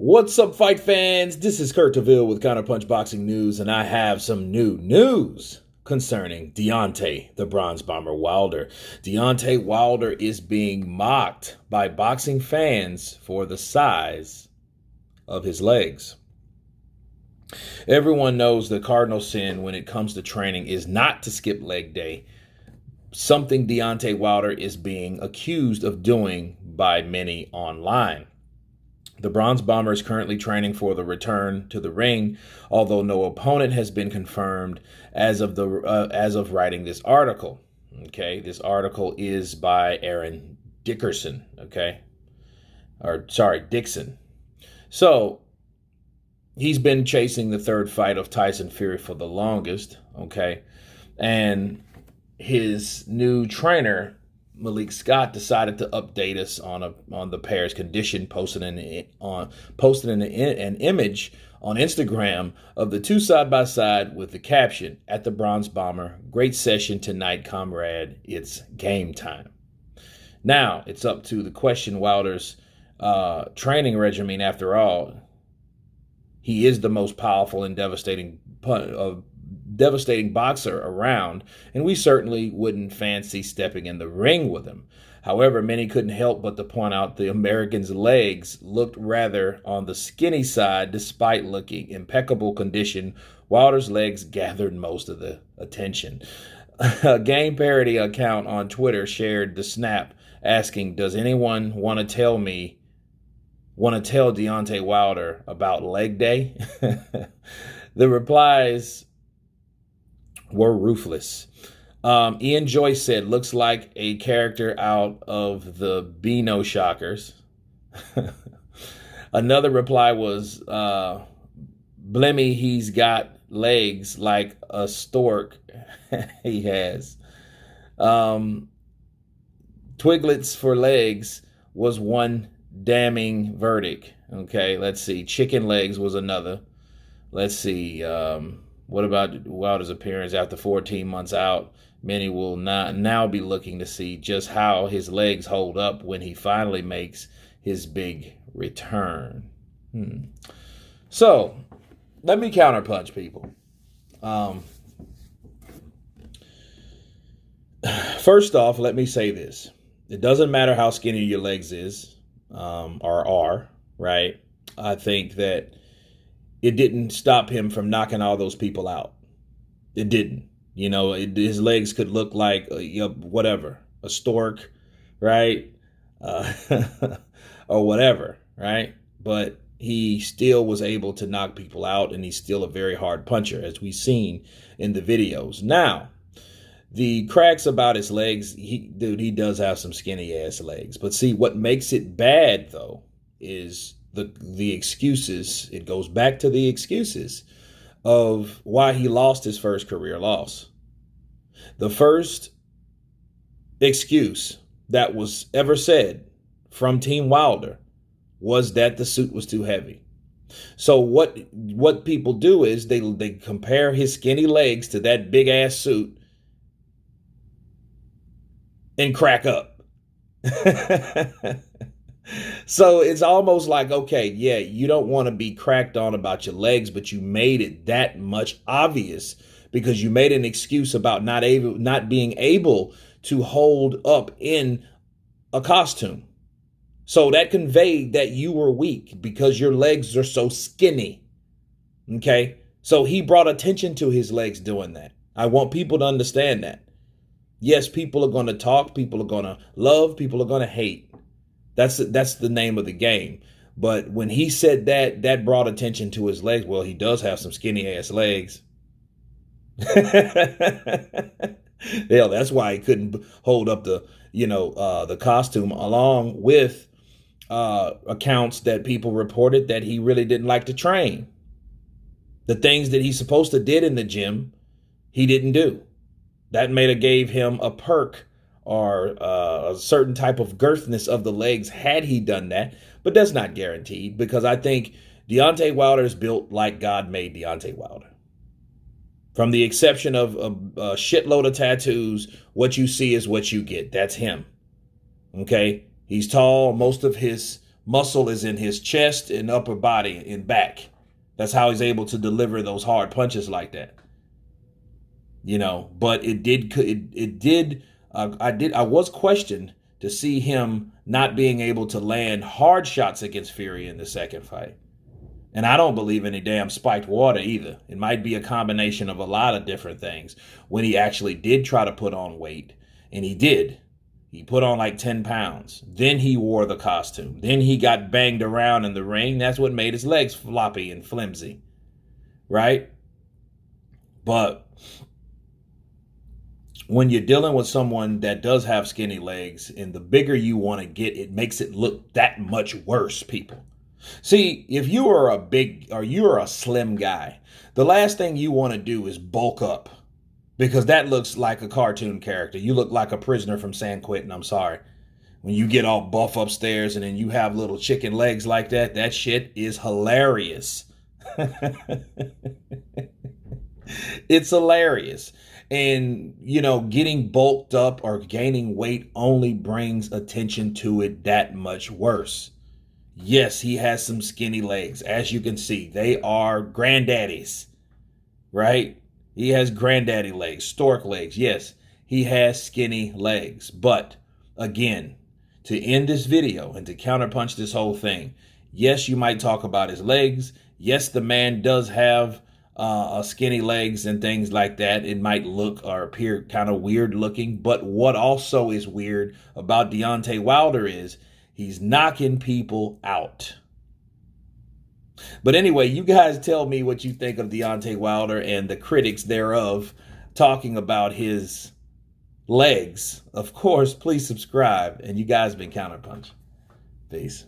What's up, fight fans? This is Kurt DeVille with Counterpunch Boxing News, and I have some new news concerning Deontay, the Bronze Bomber Wilder. Deontay Wilder is being mocked by boxing fans for the size of his legs. Everyone knows the cardinal sin when it comes to training is not to skip leg day, something Deontay Wilder is being accused of doing by many online. The Bronze Bomber is currently training for the return to the ring, although no opponent has been confirmed as of writing this article. Okay, this article is by Aaron Dickerson. Dixon. So he's been chasing the third fight of Tyson Fury for the longest. Okay, and his new trainer, Malik Scott, decided to update us on the pair's condition, posting an image on Instagram of the two side by side with the caption, "At the Bronze Bomber, great session tonight, comrade. It's game time." Now it's up to the question Wilder's training regimen. After all, he is the most powerful and devastating boxer around, and we certainly wouldn't fancy stepping in the ring with him. However, many couldn't help but to point out the American's legs looked rather on the skinny side. Despite looking impeccable condition, Wilder's legs gathered most of the attention. A game parody account on Twitter shared the snap asking, "Does anyone want to tell Deontay Wilder about leg day?" The replies were ruthless. Ian Joyce said, "Looks like a character out of the Beano Shockers." Another reply was, "Blimey, he's got legs like a stork." He has. Twiglets for legs was one damning verdict. Okay, let's see. Chicken legs was another. Let's see. What about Wilder's appearance after 14 months out? Many will now be looking to see just how his legs hold up when he finally makes his big return. So, let me counterpunch, people. First off, let me say this. It doesn't matter how skinny your legs are, right? I think that it didn't stop him from knocking all those people out. It didn't. His legs could look like a stork, right? Or whatever, right? But he still was able to knock people out, and he's still a very hard puncher, as we've seen in the videos. Now, the cracks about his legs, he does have some skinny ass legs. But see, what makes it bad though is the excuses. It goes back to the excuses of why he lost his first career loss. The first excuse that was ever said from Team Wilder was that the suit was too heavy. So what people do is they compare his skinny legs to that big ass suit and crack up. So it's almost like, okay, yeah, you don't want to be cracked on about your legs, but you made it that much obvious because you made an excuse about not being able to hold up in a costume. So that conveyed that you were weak because your legs are so skinny. Okay? So he brought attention to his legs doing that. I want people to understand that. Yes, people are going to talk, people are going to love, people are going to hate. That's the name of the game. But when he said that brought attention to his legs. Well, he does have some skinny ass legs. Hell, that's why he couldn't hold up the costume, along with accounts that people reported that he really didn't like to train. The things that he's supposed to did in the gym, he didn't do. That gave him a perk or a certain type of girthness of the legs had he done that. But that's not guaranteed, because I think Deontay Wilder is built like God made Deontay Wilder. From the exception of a shitload of tattoos, what you see is what you get. That's him. Okay? He's tall. Most of his muscle is in his chest and upper body and back. That's how he's able to deliver those hard punches like that. But I was questioned to see him not being able to land hard shots against Fury in the second fight. And I don't believe any damn spiked water either. It might be a combination of a lot of different things. When he actually did try to put on weight, and he did. He put on like 10 pounds. Then he wore the costume. Then he got banged around in the ring. That's what made his legs floppy and flimsy. Right? But when you're dealing with someone that does have skinny legs, and the bigger you want to get, it makes it look that much worse, people. See, if you are a big or you're a slim guy, the last thing you want to do is bulk up, because that looks like a cartoon character. You look like a prisoner from San Quentin. I'm sorry. When you get all buff upstairs and then you have little chicken legs like that, that shit is hilarious. It's hilarious. And, getting bulked up or gaining weight only brings attention to it that much worse. Yes, he has some skinny legs. As you can see, they are granddaddies, right? He has granddaddy legs, stork legs. Yes, he has skinny legs. But again, to end this video and to counterpunch this whole thing, yes, you might talk about his legs. Yes, the man does have skinny legs and things like that. It might look or appear kind of weird looking. But what also is weird about Deontay Wilder is he's knocking people out. But anyway, you guys tell me what you think of Deontay Wilder and the critics thereof talking about his legs. Of course, please subscribe. And you guys been Counterpunch. Peace.